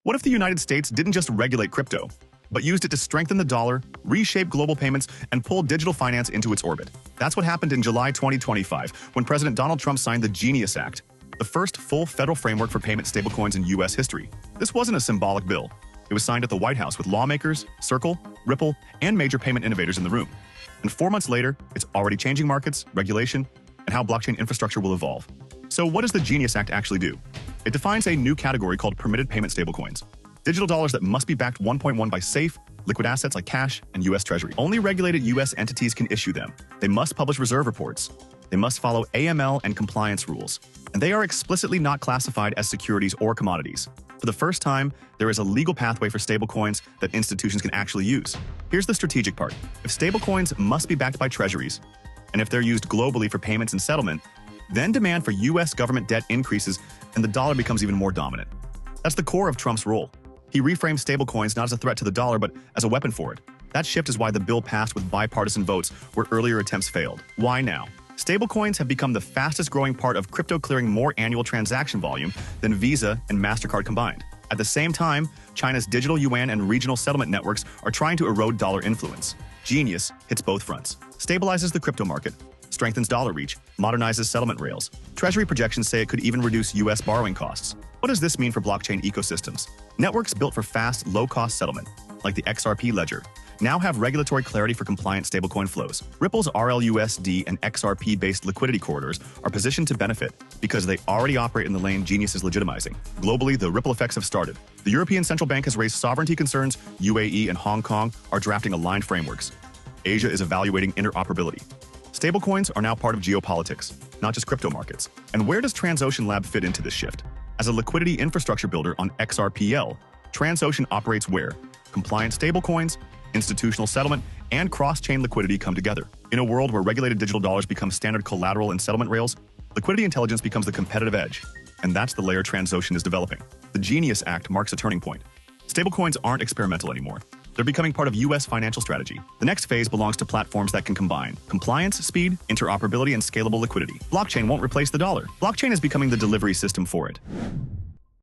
What if the United States didn't just regulate crypto, but used it to strengthen the dollar, reshape global payments, and pull digital finance into its orbit? That's what happened in July 2025 when President Donald Trump signed the Genius Act, the first full federal framework for payment stablecoins in U.S. history. This wasn't a symbolic bill. It was signed at the White House with lawmakers, Circle, Ripple, and major payment innovators in the room. And 4 months later, it's already changing markets, regulation, and how blockchain infrastructure will evolve. So what does the Genius Act actually do? It defines a new category called permitted payment stablecoins. Digital dollars that must be backed 1.1 by safe, liquid assets like cash and U.S. Treasury. Only regulated U.S. entities can issue them. They must publish reserve reports. They must follow AML and compliance rules. And they are explicitly not classified as securities or commodities. For the first time, there is a legal pathway for stablecoins that institutions can actually use. Here's the strategic part. If stablecoins must be backed by treasuries, and if they're used globally for payments and settlement, then demand for U.S. government debt increases and the dollar becomes even more dominant. That's the core of Trump's role. He reframed stablecoins not as a threat to the dollar, but as a weapon for it. That shift is why the bill passed with bipartisan votes where earlier attempts failed. Why now? Stablecoins have become the fastest growing part of crypto, clearing more annual transaction volume than Visa and MasterCard combined. At the same time, China's digital yuan and regional settlement networks are trying to erode dollar influence. Genius hits both fronts. Stabilizes the crypto market, strengthens dollar reach, modernizes settlement rails. Treasury projections say it could even reduce U.S. borrowing costs. What does this mean for blockchain ecosystems? Networks built for fast, low-cost settlement, like the XRP ledger, now have regulatory clarity for compliant stablecoin flows. Ripple's RLUSD and XRP-based liquidity corridors are positioned to benefit because they already operate in the lane Genius is legitimizing. Globally, the ripple effects have started. The European Central Bank has raised sovereignty concerns, UAE and Hong Kong are drafting aligned frameworks. Asia is evaluating interoperability. Stablecoins are now part of geopolitics, not just crypto markets. And where does TransOcean Lab fit into this shift? As a liquidity infrastructure builder on XRPL, TransOcean operates where compliant stablecoins, institutional settlement, and cross-chain liquidity come together. In a world where regulated digital dollars become standard collateral and settlement rails, liquidity intelligence becomes the competitive edge. And that's the layer TransOcean is developing. The Genius Act marks a turning point. Stablecoins aren't experimental anymore. They're becoming part of U.S. financial strategy. The next phase belongs to platforms that can combine compliance, speed, interoperability, and scalable liquidity. Blockchain won't replace the dollar. Blockchain is becoming the delivery system for it.